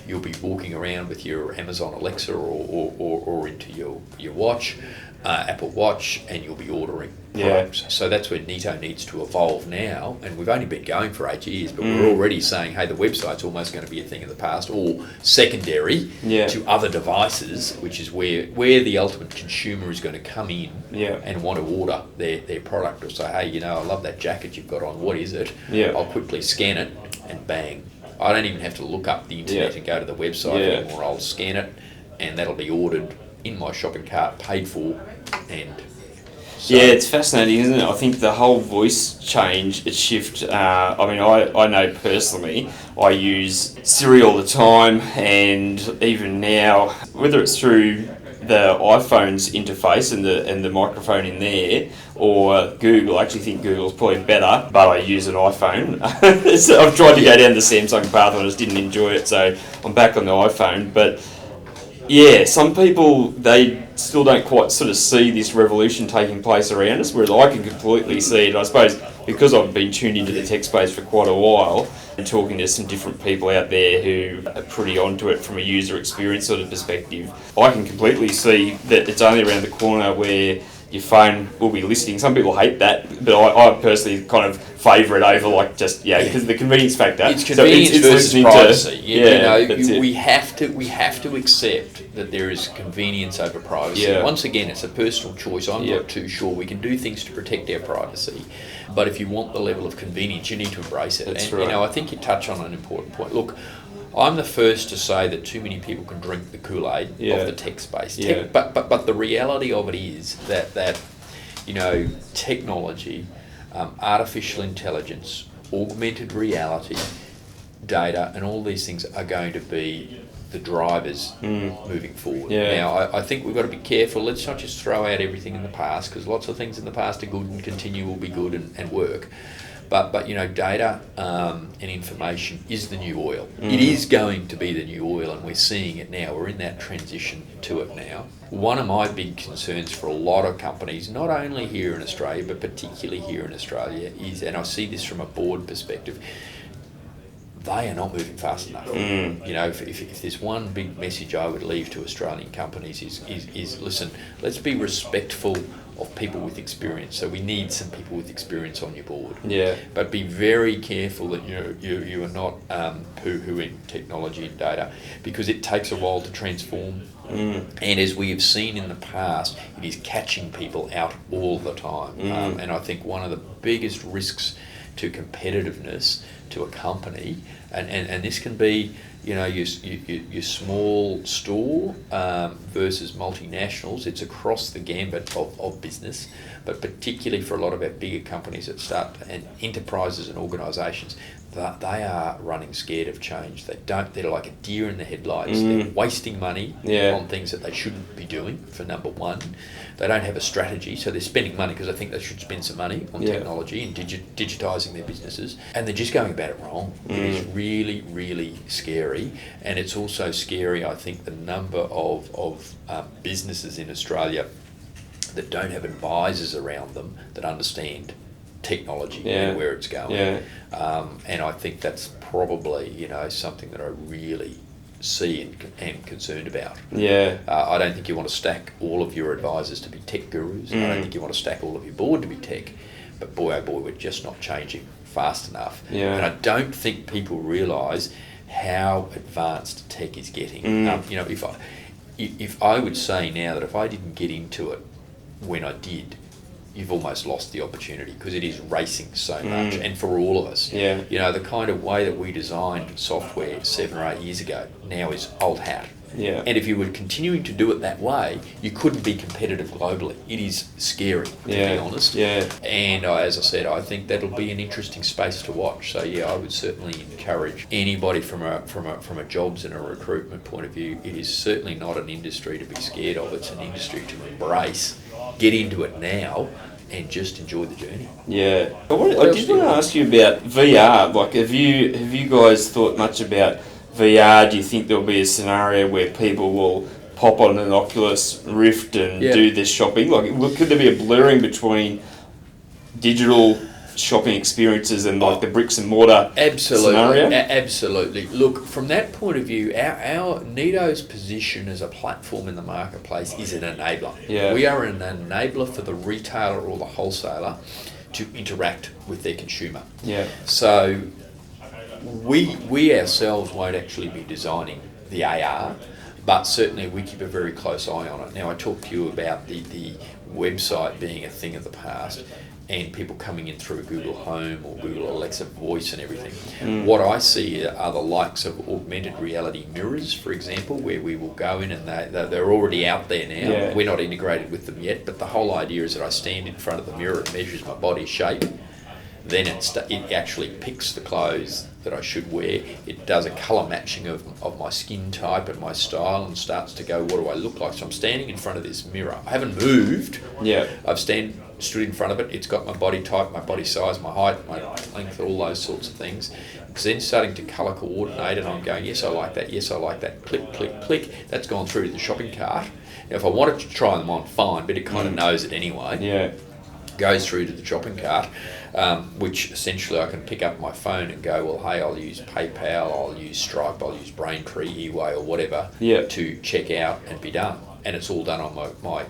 You'll be walking around with your Amazon Alexa or into your watch, Apple Watch, and you'll be ordering products. So that's where NETO needs to evolve now, and we've only been going for 8 years, but we're already saying, hey, the website's almost going to be a thing of the past, or secondary to other devices, which is where the ultimate consumer is going to come in and want to order their product, or say, hey, I love that jacket you've got on, what is it? I'll quickly scan it, and bang. I don't even have to look up the internet and go to the website anymore. I'll scan it, and that'll be ordered in my shopping cart, paid for, and so. It's fascinating, isn't it? I think the whole voice change, shift. I know personally, I use Siri all the time, and even now, whether it's through the iPhone's interface and the microphone in there, or Google. I actually think Google's probably better, but I use an iPhone. So I've tried to go down the Samsung path and I just didn't enjoy it, so I'm back on the iPhone. But some people, they still don't quite sort of see this revolution taking place around us, whereas I can completely see it. I suppose because I've been tuned into the tech space for quite a while and talking to some different people out there who are pretty onto it from a user experience sort of perspective, I can completely see that it's only around the corner where your phone will be listening. Some people hate that, but I personally kind of favour it over because of the convenience factor. It's convenience versus privacy. We have to accept that there is convenience over privacy. Once again, it's a personal choice. I'm not too sure. We can do things to protect our privacy, but if you want the level of convenience, you need to embrace it. That's right. I think you touch on an important point. Look, I'm the first to say that too many people can drink the Kool-Aid of the tech space. But the reality of it is that technology, artificial intelligence, augmented reality, data, and all these things are going to be the drivers moving forward. Now, I think we've got to be careful. Let's not just throw out everything in the past, because lots of things in the past are good and continue will be good and work. But data and information is the new oil. It is going to be the new oil, and we're seeing it now. We're in that transition to it now. One of my big concerns for a lot of companies, not only here in Australia, but particularly here in Australia, is, and I see this from a board perspective, they are not moving fast enough. If there's one big message I would leave to Australian companies is listen, let's be respectful of people with experience. So we need some people with experience on your board. But be very careful that you are not poo-hooing technology and data, because it takes a while to transform. And as we have seen in the past, it is catching people out all the time. And I think one of the biggest risks to competitiveness to a company, and this can be your small store versus multinationals. It's across the gambit of business, but particularly for a lot of our bigger companies that start, and enterprises and organisations, they are running scared of change. They're like a deer in the headlights. They're wasting money on things that they shouldn't be doing, for number one. They don't have a strategy, so they're spending money because I think they should spend some money on technology and digitising their businesses, and they're just going about it wrong. It is really, really scary, and it's also scary, I think, the number of businesses in Australia that don't have advisors around them that understand technology and where it's going. And I think that's probably something that I really see and am concerned about. I don't think you want to stack all of your advisors to be tech gurus. I don't think you want to stack all of your board to be tech, but boy oh boy, we're just not changing fast enough. And I don't think people realise how advanced tech is getting. If I would say now that if I didn't get into it when I did, you've almost lost the opportunity, because it is racing so much, and for all of us. The kind of way that we designed software 7 or 8 years ago now is old hat. And if you were continuing to do it that way, you couldn't be competitive globally. It is scary, to be honest. And as I said, I think that'll be an interesting space to watch. So I would certainly encourage anybody from a jobs and a recruitment point of view. It is certainly not an industry to be scared of. It's an industry to embrace. Get into it now and just enjoy the journey. I did want to ask you about VR. Like, have you guys thought much about VR, do you think there'll be a scenario where people will pop on an Oculus Rift and do this shopping? Like, could there be a blurring between digital shopping experiences and like the bricks and mortar scenario? Absolutely. Look, from that point of view, our NETO's position as a platform in the marketplace is an enabler. Yeah. We are an enabler for the retailer or the wholesaler to interact with their consumer. Yeah. So we ourselves won't actually be designing the AR, but certainly we keep a very close eye on it. Now, I talked to you about the website being a thing of the past and people coming in through Google Home or Google Alexa Voice and everything. What I see are the likes of augmented reality mirrors, for example, where we will go in and they're already out there now. Yeah. We're not integrated with them yet, but the whole idea is that I stand in front of the mirror, it measures my body shape, then it actually picks the clothes that I should wear. It does a colour matching of my skin type and my style and starts to go, what do I look like? So I'm standing in front of this mirror. I haven't moved. Yeah. I've stood in front of it. It's got my body type, my body size, my height, my length, all those sorts of things. It's then starting to colour coordinate and I'm going, yes, I like that, yes, I like that, click, click, click. That's gone through to the shopping cart. Now, if I wanted to try them on, fine, but it kind of knows it anyway. Yeah. Goes through to the shopping cart, which essentially I can pick up my phone and go, well, hey, I'll use PayPal, I'll use Stripe, I'll use Braintree, eWay or whatever to check out and be done. And it's all done on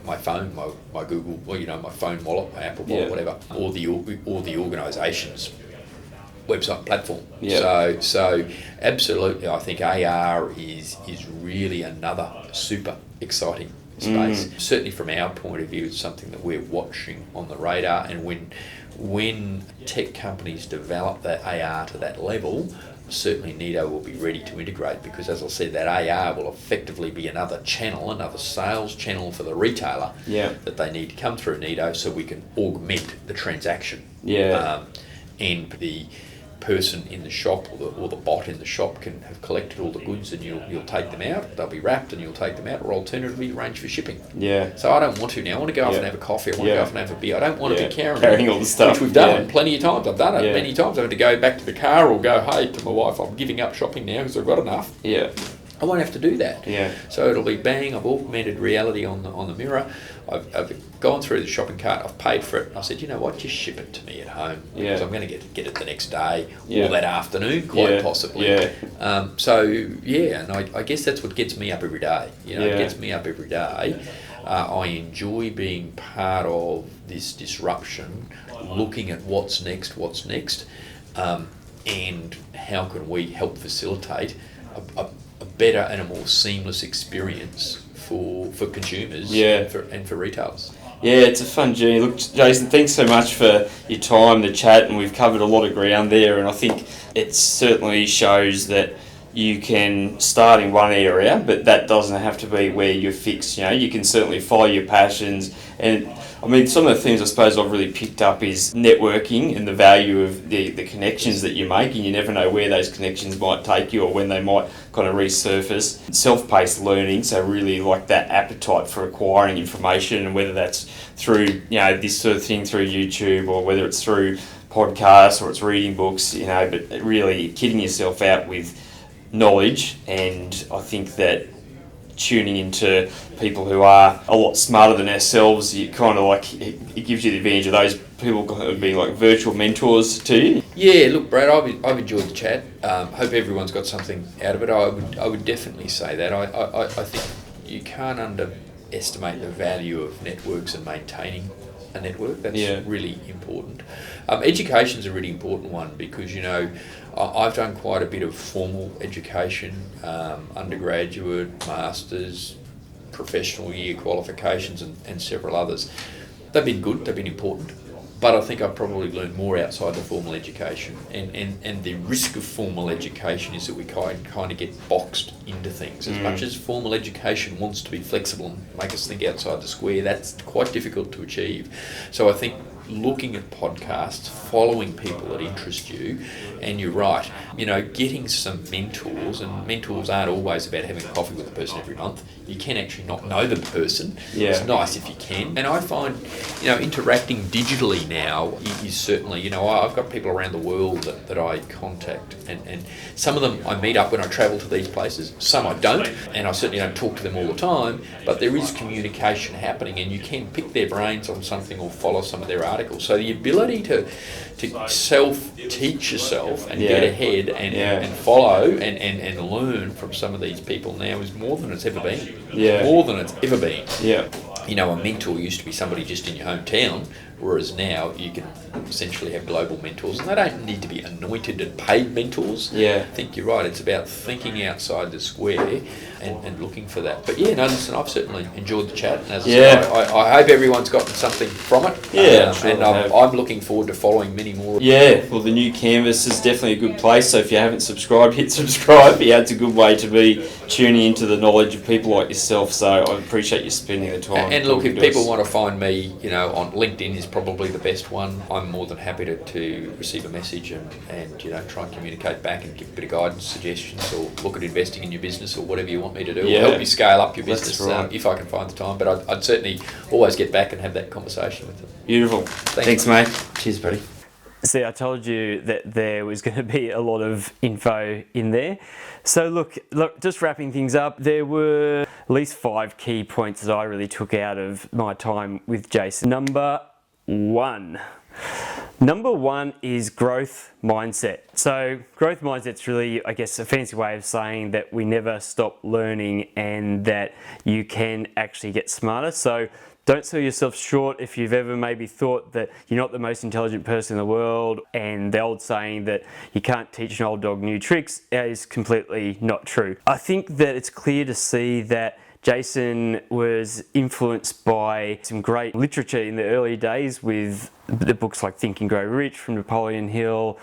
my phone, my Google, well, my phone wallet, my Apple wallet, whatever, or the organisation's website platform. Yeah. So absolutely, I think AR is really another super exciting space. Certainly from our point of view, it's something that we're watching on the radar, and when tech companies develop that AR to that level, certainly NETO will be ready to integrate, because as I said, that AR will effectively be another channel, another sales channel for the retailer that they need to come through NETO so we can augment the transaction. And the person in the shop or the bot in the shop can have collected all the goods and you'll take them out, they'll be wrapped and you'll take them out, or alternatively arrange for shipping. So I don't want to now. I want to go off and have a coffee, I want to go off and have a beer. I don't want to be carrying all the stuff. Which we've done plenty of times. I've done it many times. I've had to go back to the car or go, hey, to my wife, I'm giving up shopping now because I've got enough. I won't have to do that. So it'll be bang, I've augmented reality on the mirror. I've gone through the shopping cart, I've paid for it, and I said, you know what, just ship it to me at home, because I'm going to get it the next day or that afternoon, quite possibly. And I guess that's what gets me up every day. It gets me up every day. I enjoy being part of this disruption, looking at what's next, and how can we help facilitate a better and a more seamless experience for consumers and for retailers. It's a fun journey. Look, Jason, thanks so much for your time, the chat, and we've covered a lot of ground there, and I think it certainly shows that you can start in one area, but that doesn't have to be where you're fixed. You can certainly follow your passions. And I mean, some of the things I suppose I've really picked up is networking and the value of the connections that you make, and you never know where those connections might take you or when they might kind of resurface. Self-paced learning, so really like that appetite for acquiring information, and whether that's through this sort of thing through YouTube, or whether it's through podcasts or it's reading books, but really kitting yourself out with knowledge. And I think that tuning into people who are a lot smarter than ourselves, you kind of like, it gives you the advantage of those people being like virtual mentors to you. Yeah, look, Brad, I've enjoyed the chat. Hope everyone's got something out of it. I would definitely say that. I think you can't underestimate the value of networks and maintaining a network. That's really important. Education's a really important one, because I've done quite a bit of formal education, undergraduate, masters, professional year qualifications, and several others. They've been good, they've been important, but I think I've probably learned more outside the formal education. And the risk of formal education is that we kind of get boxed into things. As much as formal education wants to be flexible and make us think outside the square, that's quite difficult to achieve. So I think looking at podcasts, following people that interest you, and you're right, getting some mentors, and mentors aren't always about having a coffee with a person every month. You can actually not know the person. Yeah. It's nice if you can. And I find, interacting digitally now is certainly, I've got people around the world that I contact, and some of them I meet up when I travel to these places, some I don't, and I certainly don't talk to them all the time, but there is communication happening, and you can pick their brains on something or follow some of their articles. So the ability to self-teach yourself and get ahead and follow and learn from some of these people now is more than it's ever been. Yeah. More than it's ever been. Yeah. A mentor used to be somebody just in your hometown, whereas now you can essentially have global mentors, and they don't need to be anointed and paid mentors. Yeah. I think you're right, it's about thinking outside the square and looking for that. But listen, I've certainly enjoyed the chat, and as I say, I hope everyone's gotten something from it. Yeah, sure and I'm looking forward to following many more. Yeah, well, the new Canvas is definitely a good place, so if you haven't subscribed, hit subscribe. Yeah, it's a good way to be tuning into the knowledge of people like yourself, so I appreciate you spending the time. And look, if people want to find me, on LinkedIn is probably the best one. I'm more than happy to receive a message and try and communicate back and give a bit of guidance, suggestions, or look at investing in your business or whatever you want me to do. Yeah. Or help you scale up your business That's right. if I can find the time. But I'd certainly always get back and have that conversation with them. Beautiful. Thanks, mate. Cheers, buddy. See, I told you that there was going to be a lot of info in there. So look, just wrapping things up, there were at least 5 key points that I really took out of my time with Jason. Number one is growth mindset. So growth mindset's really, I guess, a fancy way of saying that we never stop learning and that you can actually get smarter. So don't sell yourself short if you've ever maybe thought that you're not the most intelligent person in the world, and the old saying that you can't teach an old dog new tricks is completely not true. I think that it's clear to see that Jason was influenced by some great literature in the early days with the books like Think and Grow Rich from Napoleon Hill,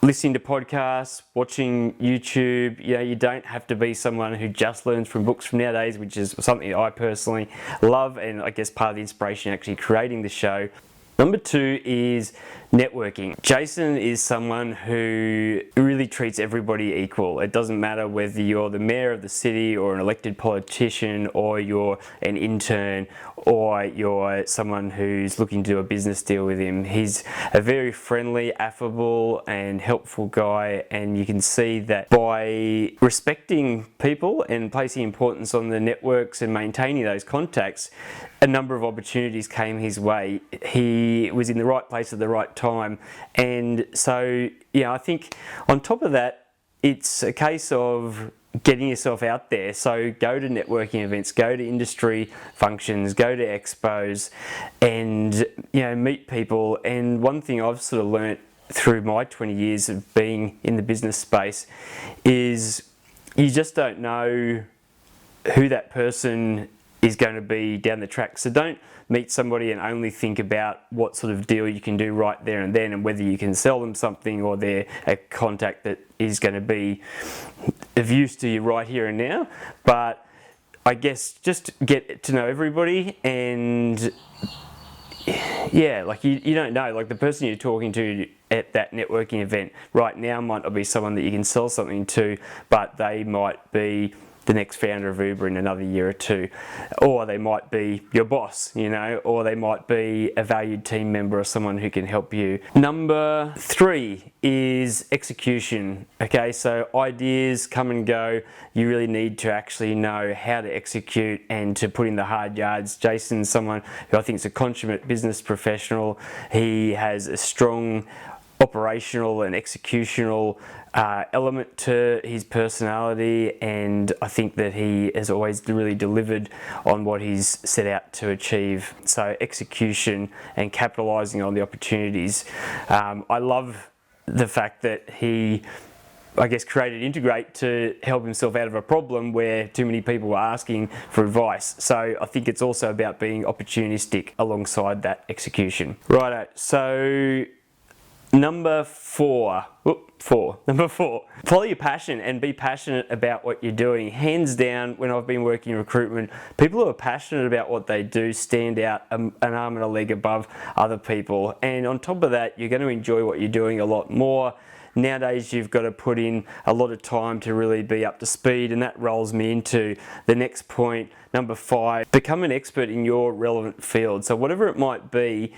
listening to podcasts, watching YouTube. You don't have to be someone who just learns from books from nowadays, which is something I personally love, and I guess part of the inspiration actually creating the show. Number 2 is networking. Jason is someone who really treats everybody equal. It doesn't matter whether you're the mayor of the city or an elected politician, or you're an intern, or you're someone who's looking to do a business deal with him. He's a very friendly, affable and helpful guy, and you can see that by respecting people and placing importance on the networks and maintaining those contacts, a number of opportunities came his way. He was in the right place at the right time, and so I think on top of that, it's a case of getting yourself out there. So go to networking events, go to industry functions, go to expos, and meet people. And one thing I've sort of learnt through my 20 years of being in the business space is you just don't know who that person is going to be down the track. So don't meet somebody and only think about what sort of deal you can do right there and then, and whether you can sell them something or they're a contact that is going to be of use to you right here and now. But I guess just get to know everybody, and you don't know, like the person you're talking to at that networking event right now might not be someone that you can sell something to, but they might be the next founder of Uber in another year or two, or they might be your boss, or they might be a valued team member or someone who can help you. Number 3 is execution. Okay, so ideas come and go. You really need to actually know how to execute and to put in the hard yards. Jason's someone who I think is a consummate business professional. He has a strong operational and executional element to his personality, and I think that he has always really delivered on what he's set out to achieve. So execution and capitalising on the opportunities. I love the fact that he, I guess, created Integrate to help himself out of a problem where too many people were asking for advice. So I think it's also about being opportunistic alongside that execution. Righto, so Number four, follow your passion and be passionate about what you're doing. Hands down, when I've been working in recruitment, people who are passionate about what they do stand out an arm and a leg above other people. And on top of that, you're going to enjoy what you're doing a lot more. Nowadays, you've got to put in a lot of time to really be up to speed, and that rolls me into the next point, number 5. Become an expert in your relevant field. So whatever it might be,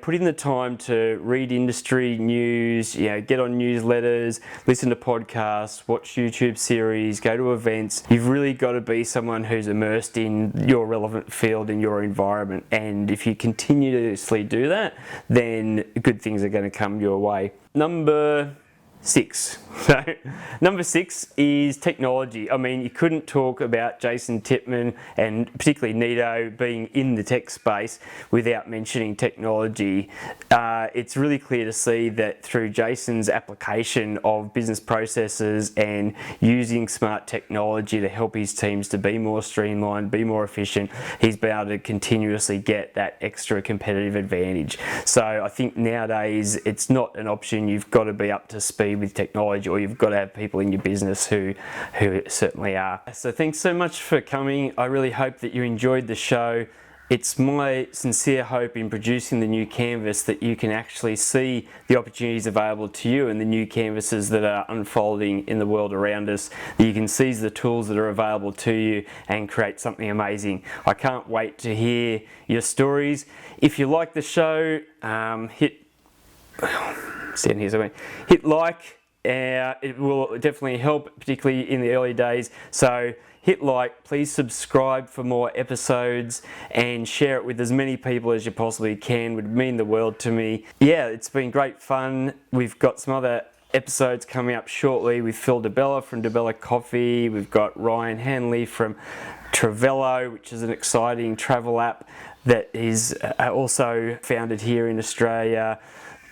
put in the time to read industry news, get on newsletters, listen to podcasts, watch YouTube series, go to events. You've really got to be someone who's immersed in your relevant field in your environment. And if you continuously do that, then good things are going to come your way. Number 6. So, number 6 is technology. I mean, you couldn't talk about Jason Titman and particularly NETO being in the tech space without mentioning technology. It's really clear to see that through Jason's application of business processes and using smart technology to help his teams to be more streamlined, be more efficient, he's been able to continuously get that extra competitive advantage. So I think nowadays it's not an option. You've got to be up to speed with technology, or you've got to have people in your business who certainly are. So thanks so much for coming. I really hope that you enjoyed the show. It's my sincere hope in producing the new canvas that you can actually see the opportunities available to you and the new canvases that are unfolding in the world around us, that you can seize the tools that are available to you and create something amazing. I can't wait to hear your stories. If you like the show, hit like. It will definitely help, particularly in the early days. So hit like, please subscribe for more episodes and share it with as many people as you possibly can. It would mean the world to me. Yeah, it's been great fun. We've got some other episodes coming up shortly with Phil DeBella from DeBella Coffee. We've got Ryan Hanley from Travello, which is an exciting travel app that is also founded here in Australia.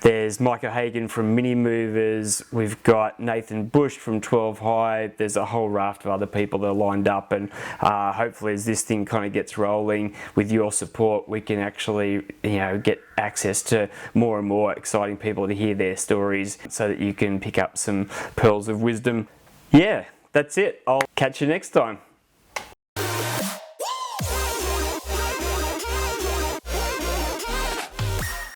There's Mike O'Hagan from Mini Movers. We've got Nathan Bush from 12 High. There's a whole raft of other people that are lined up, and hopefully as this thing kind of gets rolling with your support, we can actually get access to more and more exciting people to hear their stories so that you can pick up some pearls of wisdom. Yeah, that's it. I'll catch you next time.